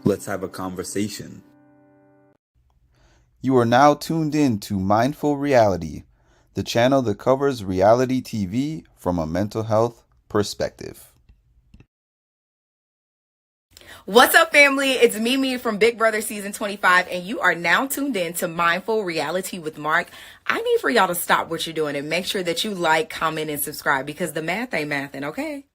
Let's have a conversation. You are now tuned in to Mindful Reality, the channel that covers reality TV from a mental health perspective. What's up, family? It's Mimi from Big Brother Season 25, and you are now tuned in to Mindful Reality with Mark. I need for y'all to stop what you're doing and make sure that you like, comment, and subscribe because the math ain't mathin', okay?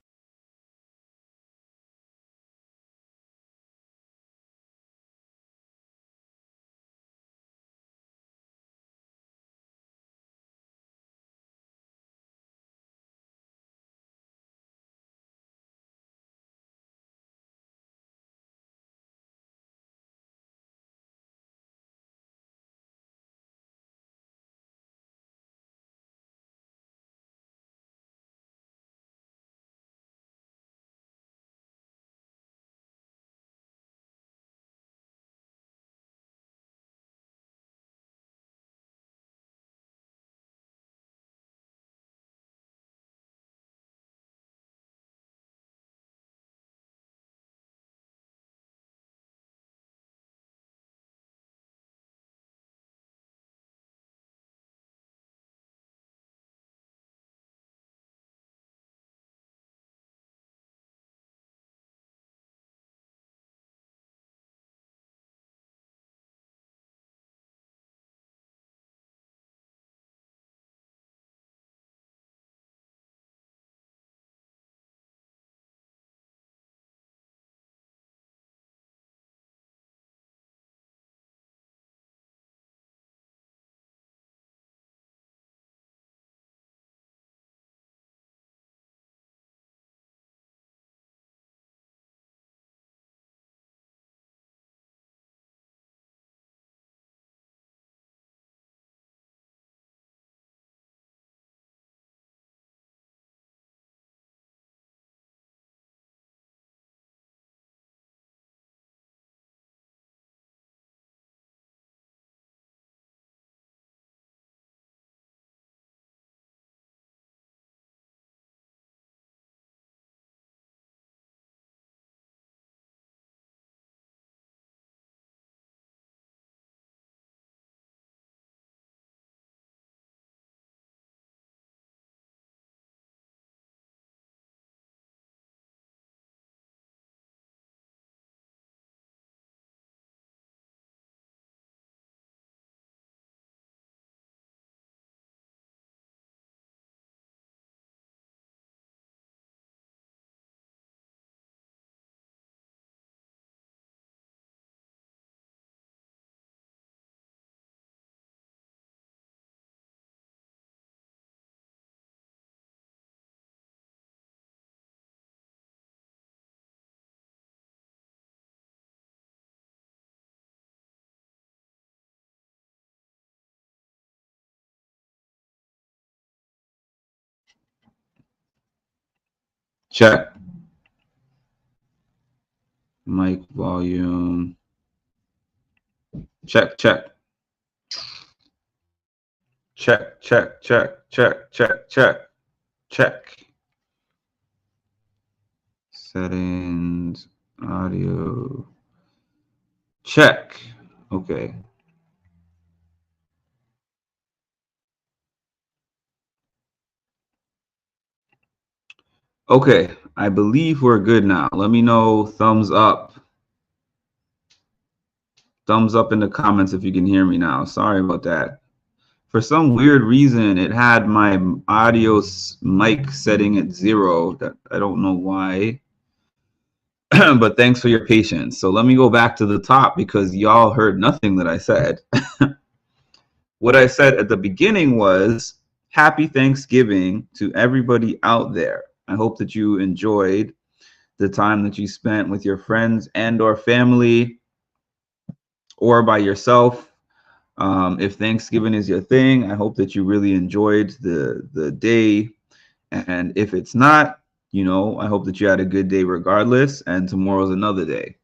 Check. Mic volume. Check, check. Check, check, check, check, check, check, check. Settings, audio. Check. Okay. Okay, I believe we're good now. Let me know thumbs up. Thumbs up in the comments if you can hear me now. Sorry about that. For some weird reason, it had my audio mic setting at 0. That I don't know why. But thanks for your patience. So let me go back to the top because y'all heard nothing that I said. What I said at the beginning was happy Thanksgiving to everybody out there. I hope that you enjoyed the time that you spent with your friends and or family or by yourself. If Thanksgiving is your thing, I hope that you really enjoyed the day. And if it's not, you know, I hope that you had a good day regardless. And tomorrow's another day.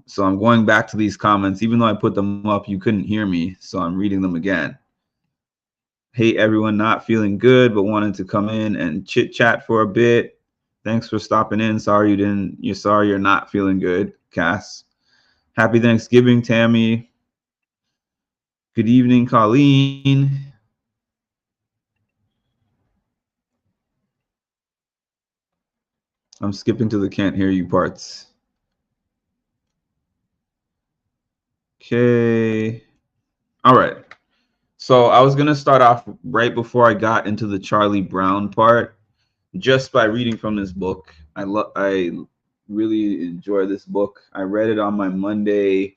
So I'm going back to these comments. Even though I put them up, you couldn't hear me. So I'm reading them again. Hate everyone not feeling good, but wanted to come in and chit chat for a bit. Thanks for stopping in. Sorry you're not feeling good, Cass. Happy Thanksgiving, Tammy. Good evening, Colleen. I'm skipping to the can't hear you parts. Okay. All right. So I was going to start off right before I got into the Charlie Brown part, just by reading from this book. I really enjoy this book. I read it on my Monday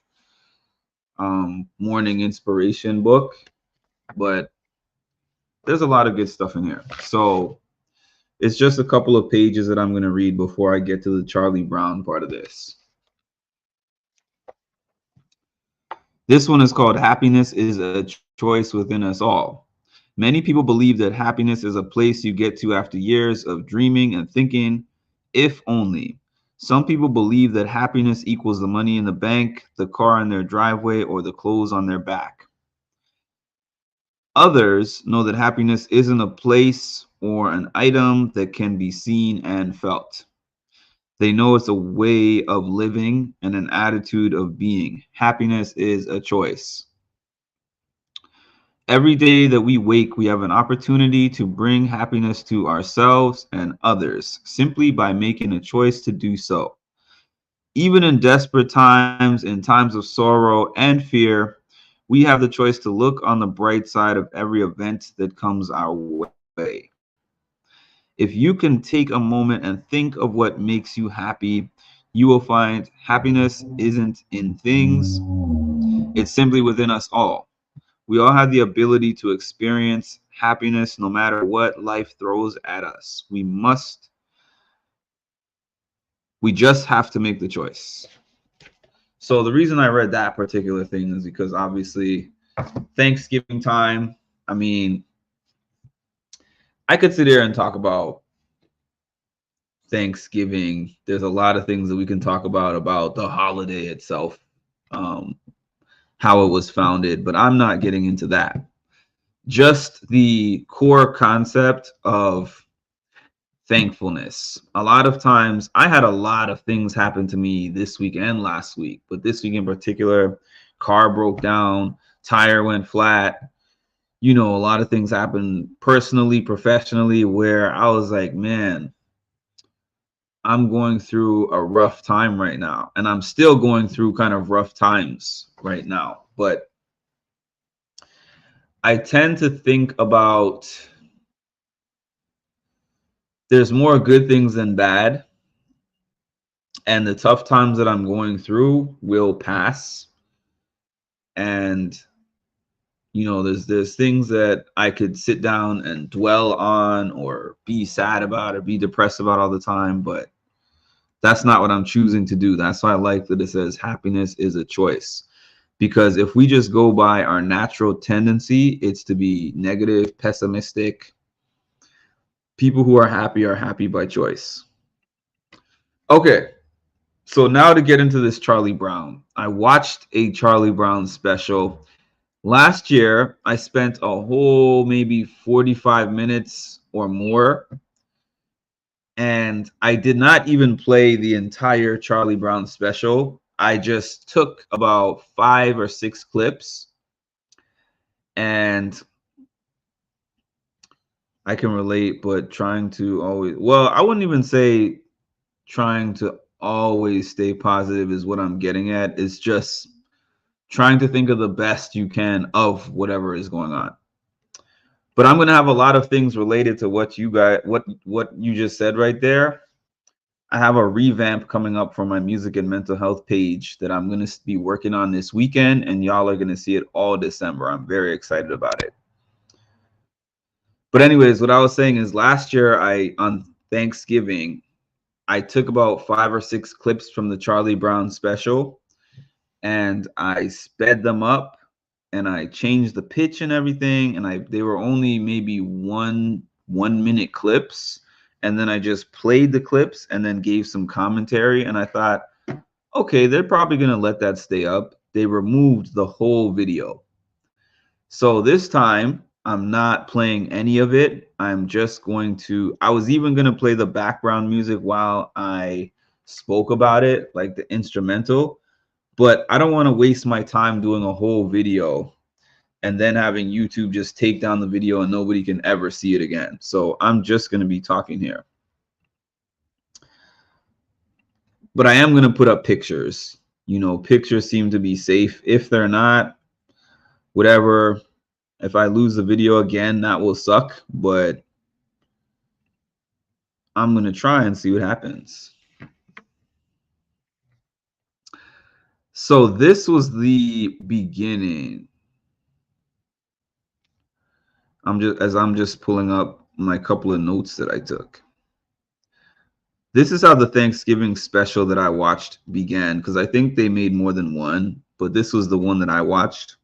morning inspiration book, but there's a lot of good stuff in here. So it's just a couple of pages that I'm going to read before I get to the Charlie Brown part of this. This one is called Happiness is a Choice Within Us All. Many people believe that happiness is a place you get to after years of dreaming and thinking, if only. Some people believe that happiness equals the money in the bank, the car in their driveway, or the clothes on their back. Others know that happiness isn't a place or an item that can be seen and felt. They know it's a way of living and an attitude of being. Happiness is a choice. Every day that we wake, we have an opportunity to bring happiness to ourselves and others simply by making a choice to do so. Even in desperate times, in times of sorrow and fear, we have the choice to look on the bright side of every event that comes our way. If you can take a moment and think of what makes you happy, you will find happiness isn't in things, it's simply within us all. We all have the ability to experience happiness no matter what life throws at us. We just have to make the choice. So the reason I read that particular thing is because obviously Thanksgiving time, I mean, I could sit here and talk about Thanksgiving. There's a lot of things that we can talk about the holiday itself, how it was founded, but I'm not getting into that. Just the core concept of thankfulness. A lot of times, I had a lot of things happen to me this week and last week, but this week in particular, car broke down, tire went flat. You know, a lot of things happened personally, professionally, where I was like, man, I'm going through a rough time right now. And I'm still going through kind of rough times right now. But I tend to think about there's more good things than bad. And the tough times that I'm going through will pass. And you know, there's things that I could sit down and dwell on or be sad about or be depressed about all the time, but that's not what I'm choosing to do. That's why I like that it says happiness is a choice. Because if we just go by our natural tendency, it's to be negative, pessimistic. People who are happy by choice. Okay, so now to get into this Charlie Brown. I watched a Charlie Brown special. Last year, I spent a whole maybe 45 minutes or more, and I did not even play the entire Charlie Brown special. I just took about 5 or 6 clips, and I can relate, but trying to always, well, I wouldn't even say trying to always stay positive is what I'm getting at. It's just trying to think of the best you can of whatever is going on. But I'm going to have a lot of things related to what you guys, what you just said right there. I have a revamp coming up for my music and mental health page that I'm going to be working on this weekend, and y'all are going to see it all December. I'm very excited about it. But anyways, what I was saying is last year, on Thanksgiving, I took about 5 or 6 clips from the Charlie Brown special, and I sped them up, and I changed the pitch and everything, and they were only maybe one minute clips, and then I just played the clips and then gave some commentary, and I thought, okay, they're probably going to let that stay up. They removed the whole video. So this time I'm not playing any of it. I'm just going to, I was even going to play the background music while I spoke about it, like the instrumental, but I don't want to waste my time doing a whole video and then having YouTube just take down the video and nobody can ever see it again. So I'm just going to be talking here. But I am going to put up pictures. You know, pictures seem to be safe. If they're not, whatever. If I lose the video again, that will suck, but I'm going to try and see what happens. So this was the beginning. I'm just pulling up my couple of notes that I took. This is how the Thanksgiving special that I watched began, because I think they made more than one, but this was the one that I watched.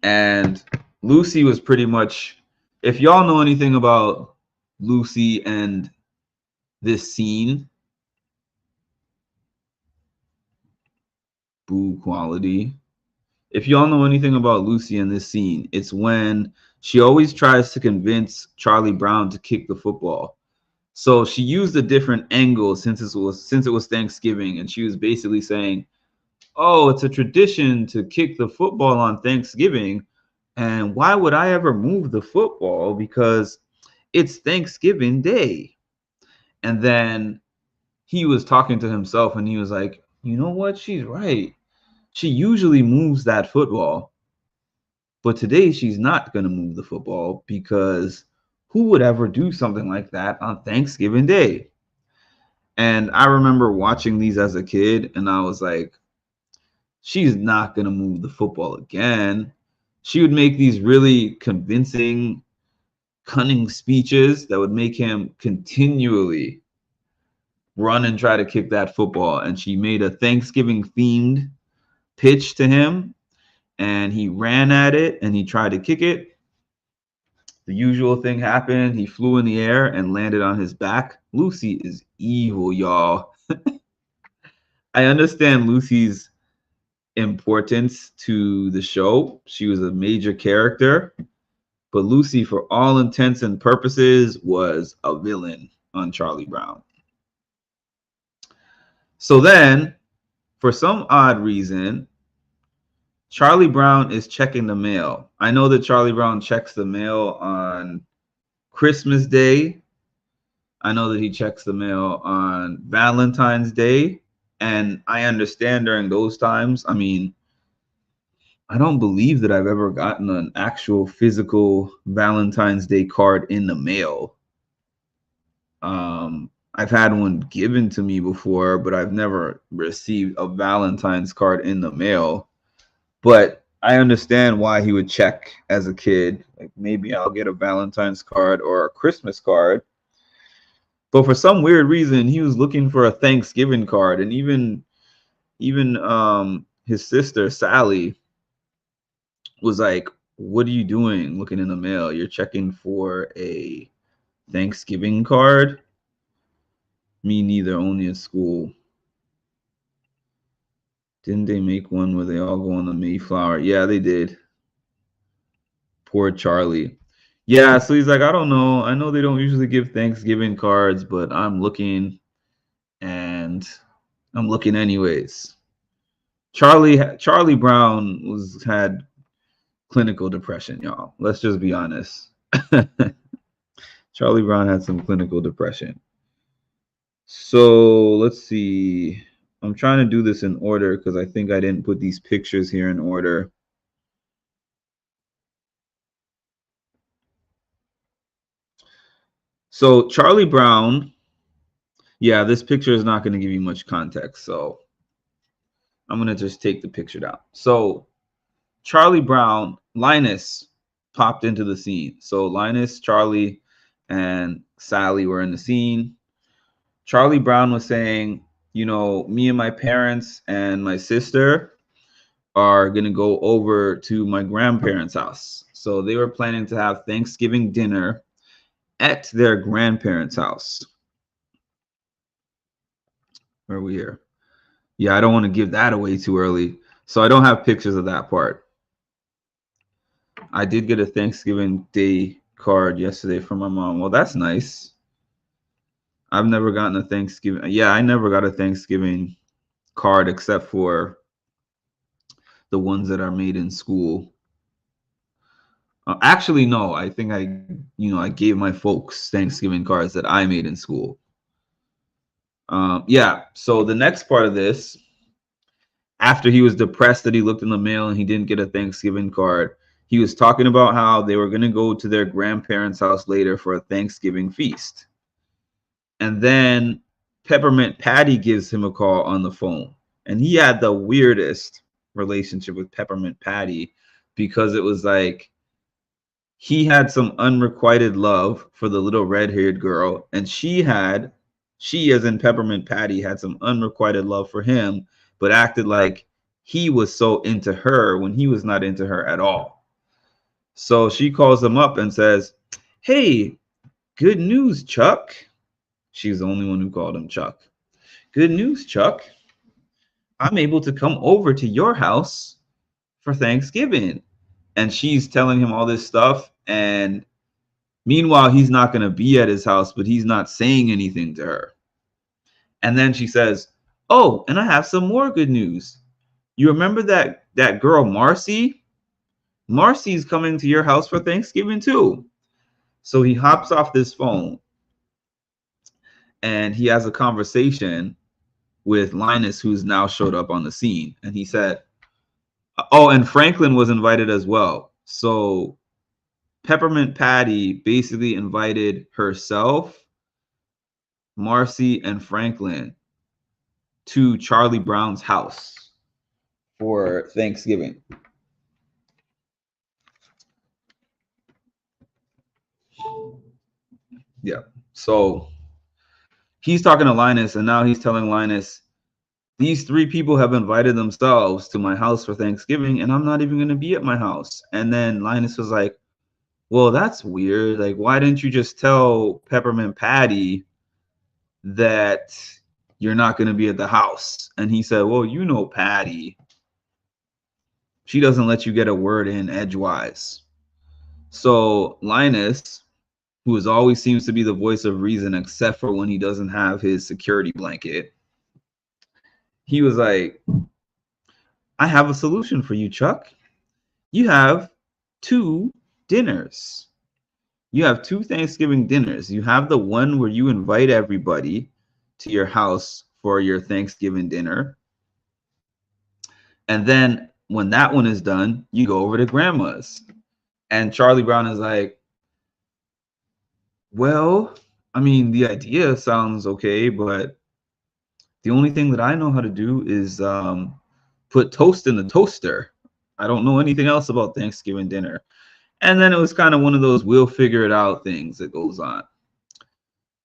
And Lucy was pretty much, if y'all know anything about Lucy and this scene, boo quality. If y'all know anything about Lucy and this scene, it's when she always tries to convince Charlie Brown to kick the football. So she used a different angle since it was Thanksgiving, and she was basically saying, oh, it's a tradition to kick the football on Thanksgiving. And why would I ever move the football? Because it's Thanksgiving Day. And then he was talking to himself and he was like, you know what? She's right. She usually moves that football. But today she's not going to move the football because who would ever do something like that on Thanksgiving Day? And I remember watching these as a kid and I was like, she's not going to move the football again. She would make these really convincing, cunning speeches that would make him continually run and try to kick that football. And she made a Thanksgiving themed pitch to him and he ran at it and he tried to kick it. The usual thing happened. He flew in the air and landed on his back. Lucy is evil, y'all. I understand Lucy's importance to the show. She was a major character, but Lucy, for all intents and purposes, was a villain on Charlie Brown. So then, for some odd reason, Charlie Brown is checking the mail. I know that Charlie Brown checks the mail on Christmas Day. I know that he checks the mail on Valentine's Day. And I understand during those times, I mean, I don't believe that I've ever gotten an actual physical Valentine's Day card in the mail. I've had one given to me before, but I've never received a Valentine's card in the mail. But I understand why he would check as a kid. Like maybe I'll get a Valentine's card or a Christmas card. But for some weird reason, he was looking for a Thanksgiving card. And even his sister, Sally, was like, what are you doing looking in the mail? You're checking for a Thanksgiving card? Me neither, only at school. Didn't they make one where they all go on the Mayflower? Yeah, they did. Poor Charlie. Yeah, so he's like, I don't know. I know they don't usually give Thanksgiving cards, but I'm looking, and I'm looking anyways. Charlie Brown had clinical depression, y'all. Let's just be honest. Charlie Brown had some clinical depression. So let's see. I'm trying to do this in order because I think I didn't put these pictures here in order. So Charlie Brown, yeah, this picture is not going to give you much context. So I'm going to just take the picture down. So Charlie Brown, Linus popped into the scene. So Linus, Charlie, and Sally were in the scene. Charlie Brown was saying, you know, me and my parents and my sister are going to go over to my grandparents' house. So they were planning to have Thanksgiving dinner at their grandparents' house. Where are we here? Yeah, I don't want to give that away too early. So I don't have pictures of that part. I did get a Thanksgiving Day card yesterday from my mom. Well, that's nice. I've never gotten a Thanksgiving. Yeah, I never got a Thanksgiving card except for the ones that are made in school. Actually, no. I think I gave my folks Thanksgiving cards that I made in school. Yeah. So the next part of this, after he was depressed that he looked in the mail and he didn't get a Thanksgiving card, he was talking about how they were going to go to their grandparents' house later for a Thanksgiving feast. And then Peppermint Patty gives him a call on the phone. And he had the weirdest relationship with Peppermint Patty because it was like he had some unrequited love for the little red-haired girl, and she, as in Peppermint Patty, had some unrequited love for him, but acted like he was so into her when he was not into her at all. So she calls him up and says, "Hey, good news, Chuck." She's the only one who called him Chuck. "Good news, Chuck. I'm able to come over to your house for Thanksgiving." And she's telling him all this stuff. And meanwhile, he's not going to be at his house, but he's not saying anything to her. And then she says, "Oh, and I have some more good news. You remember that girl, Marcy? Marcy's coming to your house for Thanksgiving too." So he hops off this phone and he has a conversation with Linus, who's now showed up on the scene. And he said, oh, and Franklin was invited as well. So Peppermint Patty basically invited herself, Marcy, and Franklin to Charlie Brown's house for Thanksgiving. Yeah. So he's talking to Linus, and now he's telling Linus, these three people have invited themselves to my house for Thanksgiving, and I'm not even going to be at my house. And then Linus was like, well, that's weird. Like, why didn't you just tell Peppermint Patty that you're not going to be at the house? And he said, well, you know Patty. She doesn't let you get a word in edgewise. So Linus, who always seems to be the voice of reason, except for when he doesn't have his security blanket, he was like, I have a solution for you, Chuck. You have two dinners. You have two Thanksgiving dinners. You have the one where you invite everybody to your house for your Thanksgiving dinner. And then when that one is done, you go over to grandma's. And Charlie Brown is like, well, I mean, the idea sounds okay, but the only thing that I know how to do is put toast in the toaster. I don't know anything else about Thanksgiving dinner. And then it was kind of one of those we'll figure it out things that goes on.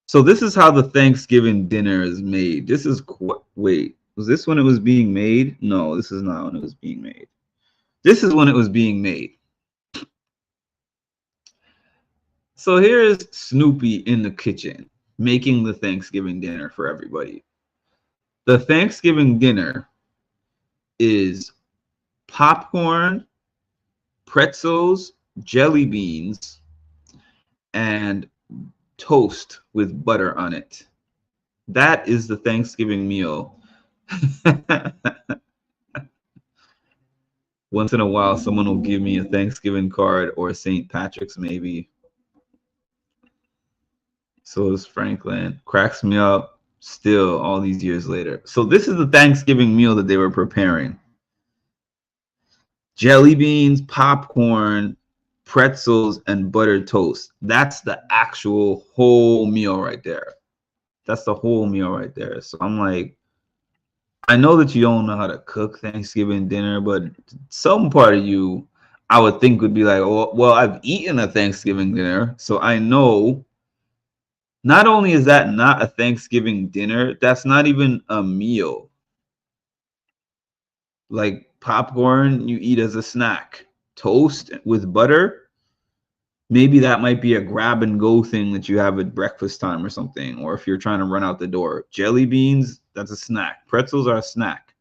So this is how the Thanksgiving dinner is made. This is, wait, was this when it was being made? No, this is not when it was being made. This is when it was being made. So here is Snoopy in the kitchen making the Thanksgiving dinner for everybody. The Thanksgiving dinner is popcorn, pretzels, jelly beans, and toast with butter on it. That is the Thanksgiving meal. Once in a while, someone will give me a Thanksgiving card or St. Patrick's maybe. So is Franklin. Cracks me up still all these years later. So this is the Thanksgiving meal that they were preparing. Jelly beans, popcorn, pretzels, and buttered toast. That's the actual whole meal right there. That's the whole meal right there. So I'm like, I know that you don't know how to cook Thanksgiving dinner, but some part of you, I would think, would be like, oh, well, I've eaten a Thanksgiving dinner, so I know. Not only is that not a Thanksgiving dinner, that's not even a meal. Like popcorn, you eat as a snack. Toast with butter, maybe that might be a grab and go thing that you have at breakfast time or something, or if you're trying to run out the door. Jelly beans, that's a snack. Pretzels are a snack.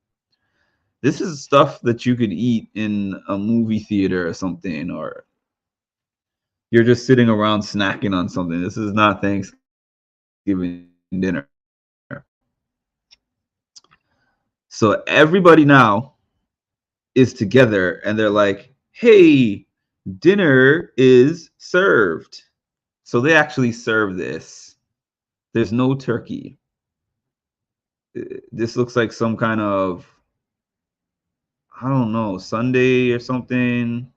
This is stuff that you could eat in a movie theater or something, or you're just sitting around snacking on something. This is not Thanksgiving dinner. So everybody now is together and they're like, hey, dinner is served. So they actually serve this. There's no turkey. This looks like some kind of, I don't know, Sunday or something.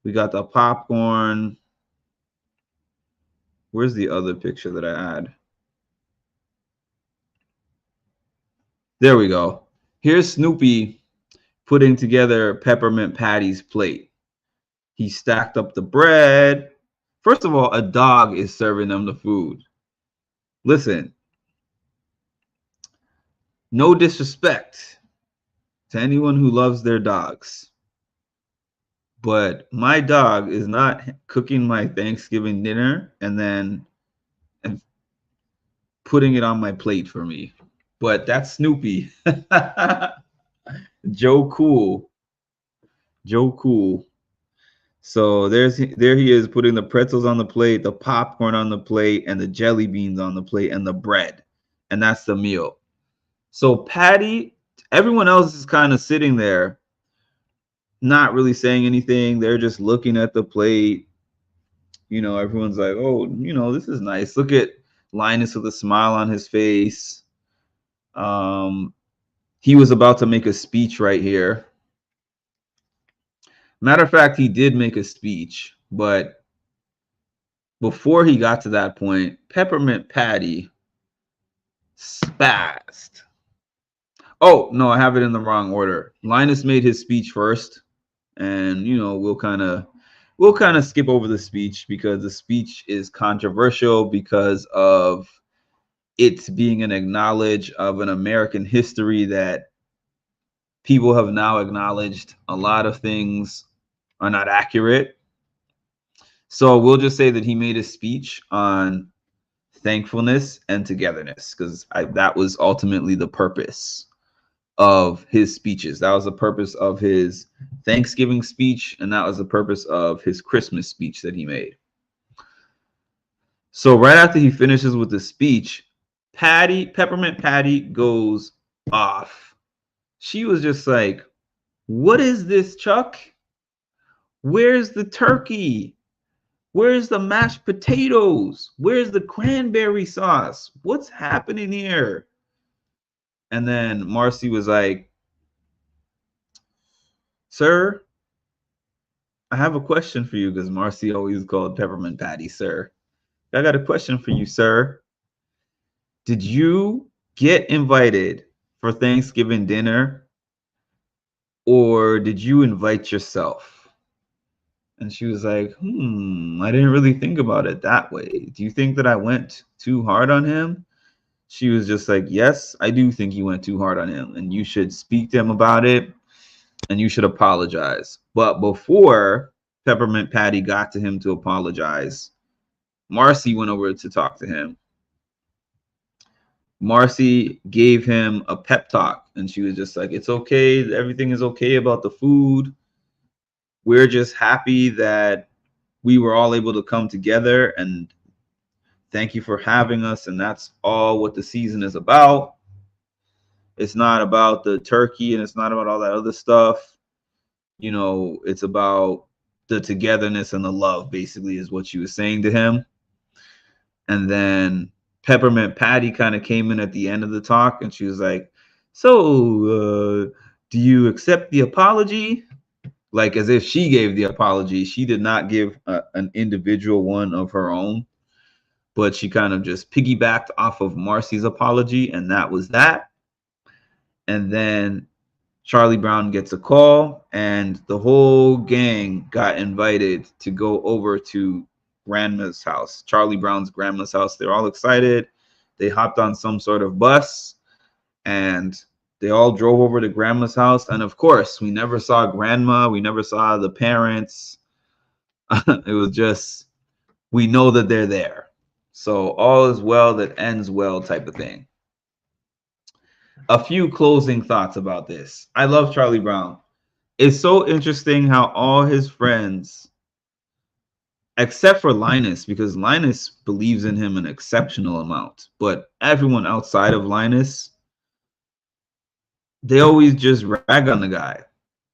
We got the popcorn. Where's the other picture that I had? There we go. Here's Snoopy putting together Peppermint Patty's plate. He stacked up the bread. First of all, a dog is serving them the food. Listen, no disrespect to anyone who loves their dogs, but my dog is not cooking my Thanksgiving dinner and putting it on my plate for me. But that's Snoopy. Joe Cool. Joe Cool. So there he is putting the pretzels on the plate, the popcorn on the plate, and the jelly beans on the plate, and the bread. And that's the meal. So Patty, everyone else is kind of sitting there, not really saying anything. They're just looking at the plate. You know, everyone's like, oh, you know, this is nice. Look at Linus with a smile on his face. He was about to make a speech right here. Matter of fact, he did make a speech, but before he got to that point, Peppermint Patty spazzed. Oh, no, I have it in the wrong order. Linus made his speech first, and you know, we'll kind of skip over the speech because the speech is controversial because of it being an acknowledge of an American history that people have now acknowledged a lot of things are not accurate. So we'll just say that he made a speech on thankfulness and togetherness because that was ultimately the purpose of his speeches. That was the purpose of his Thanksgiving speech, and that was the purpose of his Christmas speech that he made. So right after he finishes with the speech, Peppermint Patty goes off. She was just like, what is this, Chuck? Where's the turkey? Where's the mashed potatoes? Where's the cranberry sauce? What's happening here? And then Marcy was like, sir, I have a question for you, because Marcy always called Peppermint Patty sir. I got a question for you, sir. Did you get invited for Thanksgiving dinner, or did you invite yourself? And she was like, I didn't really think about it that way. Do you think that I went too hard on him? She was just like, yes, I do think you went too hard on him, and you should speak to him about it, and you should apologize. But before Peppermint Patty got to him to apologize, Marcy went over to talk to him. Marcy gave him a pep talk, and she was just like, it's okay. Everything is okay about the food. We're just happy that we were all able to come together, and thank you for having us. And that's all what the season is about. It's not about the turkey, and it's not about all that other stuff. You know, it's about the togetherness and the love, basically, is what she was saying to him. And then Peppermint Patty kind of came in at the end of the talk, and she was like, so do you accept the apology? Like, as if she gave the apology. She did not give an individual one of her own, but she kind of just piggybacked off of Marcy's apology, and that was that. And then Charlie Brown gets a call, and the whole gang got invited to go over to grandma's house, Charlie Brown's grandma's house. They're all excited. They hopped on some sort of bus, and they all drove over to grandma's house. And of course, we never saw grandma. We never saw the parents. It was just, we know that they're there. So all is well that ends well type of thing. A few closing thoughts about this. I love Charlie Brown. It's so interesting how all his friends except for Linus, because Linus believes in him an exceptional amount. But everyone outside of Linus, they always just rag on the guy.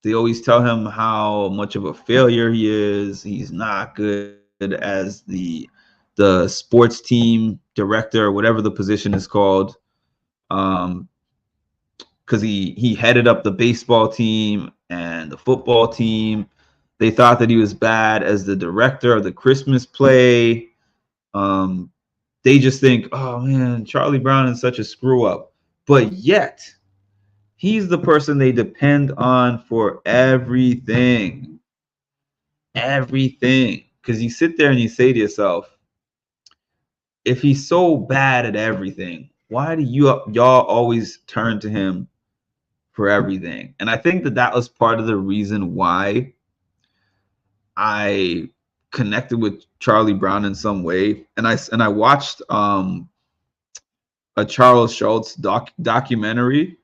They always tell him how much of a failure he is. He's not good as the sports team director, or whatever the position is called. Because he headed up the baseball team and the football team. They thought that he was bad as the director of the Christmas play. They just think, oh man, Charlie Brown is such a screw up. But yet, he's the person they depend on for everything. Everything. Because you sit there and you say to yourself, if he's so bad at everything, why do y'all always turn to him for everything? And I think that was part of the reason why I connected with Charlie Brown in some way. And I watched a Charles Schulz documentary.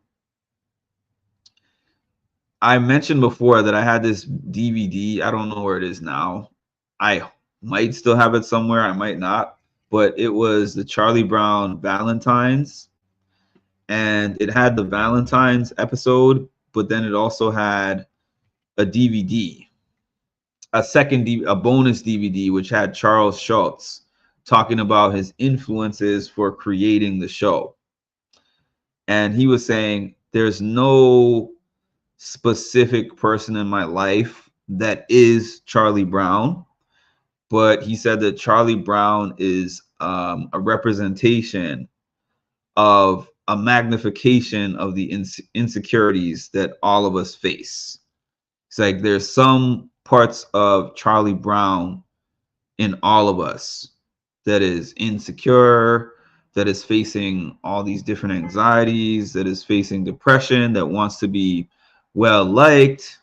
I mentioned before that I had this DVD. I don't know where it is now. I might still have it somewhere. I might not. But it was the Charlie Brown Valentines. And it had the Valentine's episode, but then it also had a DVD, a bonus DVD, which had Charles Schulz talking about his influences for creating the show. And he was saying, there's no specific person in my life that is Charlie Brown, but he said that Charlie Brown is a representation of a magnification of the insecurities that all of us face. It's like there's some parts of Charlie Brown in all of us that is insecure, that is facing all these different anxieties, that is facing depression, that wants to be well liked,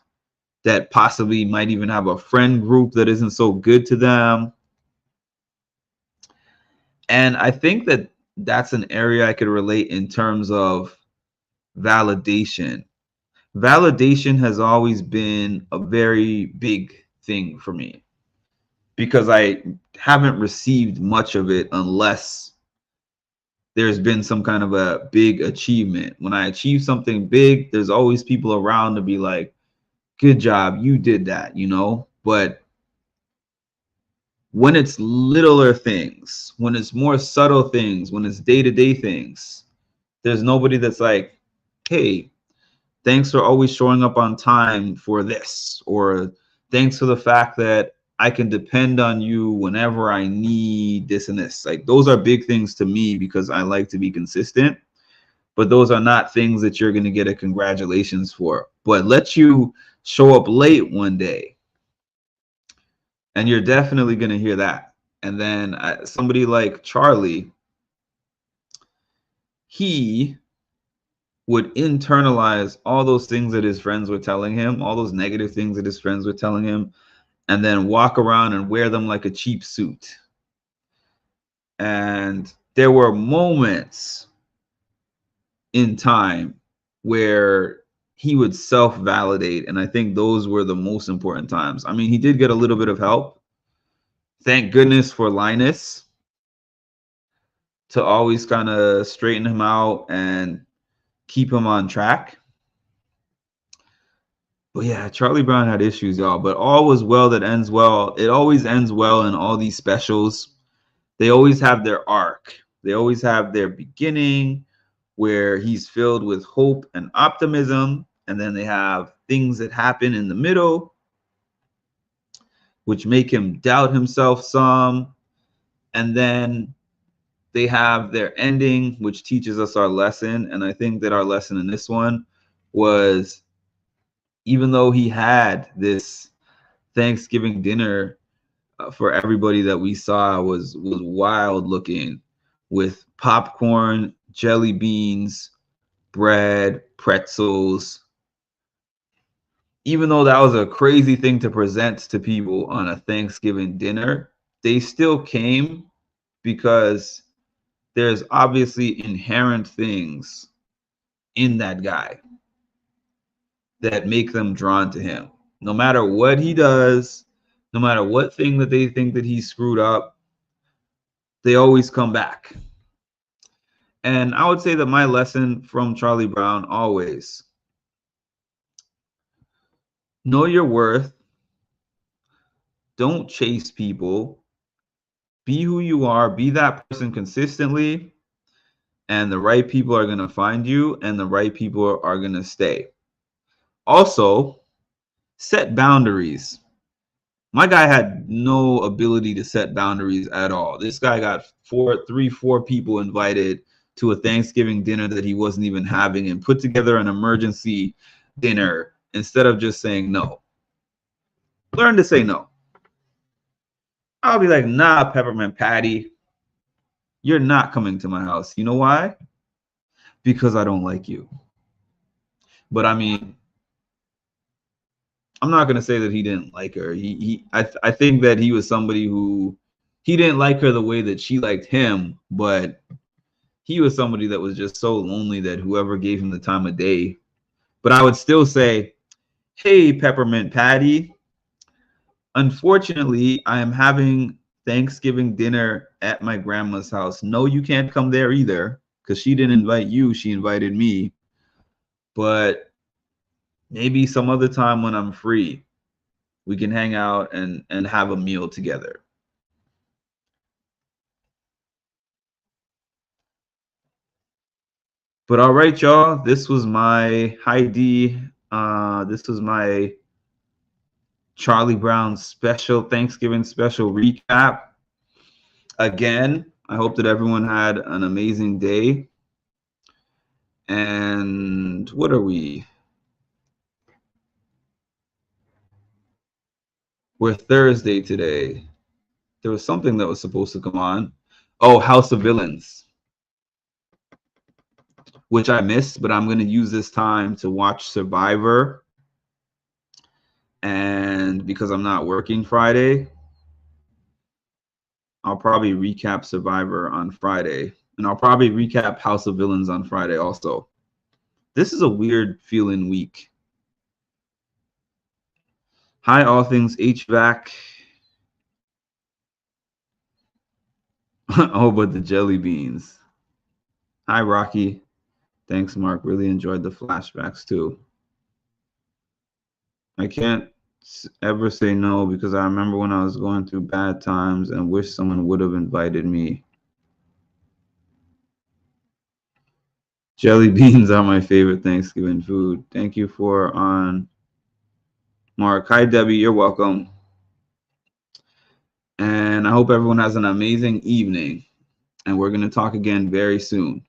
that possibly might even have a friend group that isn't so good to them. And I think that that's an area I could relate in terms of validation. Validation has always been a very big thing for me because I haven't received much of it unless there's been some kind of a big achievement. When I achieve something big, there's always people around to be like, good job, you did that, you know? But when it's littler things, when it's more subtle things, when it's day-to-day things, there's nobody that's like, hey, thanks for always showing up on time for this, or thanks for the fact that I can depend on you whenever I need this and this. Like, those are big things to me because I like to be consistent, but those are not things that you're going to get a congratulations for. But let you show up late one day, and you're definitely going to hear that. And then somebody like Charlie, he would internalize all those things that his friends were telling him, all those negative things that his friends were telling him, and then walk around and wear them like a cheap suit. And there were moments in time where he would self-validate, and I think those were the most important times. I mean, he did get a little bit of help. Thank goodness for Linus to always kind of straighten him out and keep him on track. But yeah, Charlie Brown had issues, y'all. But all was well that ends well. It always ends well in all these specials. They always have their arc. They always have their beginning where he's filled with hope and optimism. And then they have things that happen in the middle, which make him doubt himself some. And then they have their ending, which teaches us our lesson. And I think that our lesson in this one was, even though he had this Thanksgiving dinner for everybody that we saw was wild looking, with popcorn, jelly beans, bread, pretzels. Even though that was a crazy thing to present to people on a Thanksgiving dinner, they still came because there's obviously inherent things in that guy that make them drawn to him. No matter what he does, No matter what thing that they think that he screwed up, they always come back. And I would say that my lesson from Charlie Brown always, know your worth. Don't chase people. Be who you are. Be that person consistently. And the right people are going to find you, and the right people are going to stay. Also, set boundaries. My guy had no ability to set boundaries at all. This guy got four people invited to a Thanksgiving dinner that he wasn't even having, and put together an emergency dinner instead of just saying no. Learn to say no. I'll be like, nah, Peppermint Patty, you're not coming to my house. You know why? Because I don't like you. But I mean, I'm not gonna say that he didn't like her. I think that he was somebody who, he didn't like her the way that she liked him, but he was somebody that was just so lonely that whoever gave him the time of day. But I would still say, hey, Peppermint Patty, unfortunately, I am having Thanksgiving dinner at my grandma's house. No, you can't come there either, because she didn't invite you. She invited me. But maybe some other time when I'm free, we can hang out and have a meal together. But all right, y'all, this was my Heidi. This was my Charlie Brown special, Thanksgiving special recap. Again, I hope that everyone had an amazing day. And what are we? We're Thursday today. There was something that was supposed to come on. Oh, House of Villains, which I missed, but I'm going to use this time to watch Survivor. And because I'm not working Friday, I'll probably recap Survivor on Friday. And I'll probably recap House of Villains on Friday also. This is a weird feeling week. Hi, all things HVAC. Oh, but the jelly beans. Hi, Rocky. Thanks, Mark. Really enjoyed the flashbacks too. I can't ever say no, because I remember when I was going through bad times and wish someone would have invited me. Jelly beans are my favorite Thanksgiving food. Thank you for on Mark. Hi, Debbie. You're welcome. And I hope everyone has an amazing evening. And we're going to talk again very soon.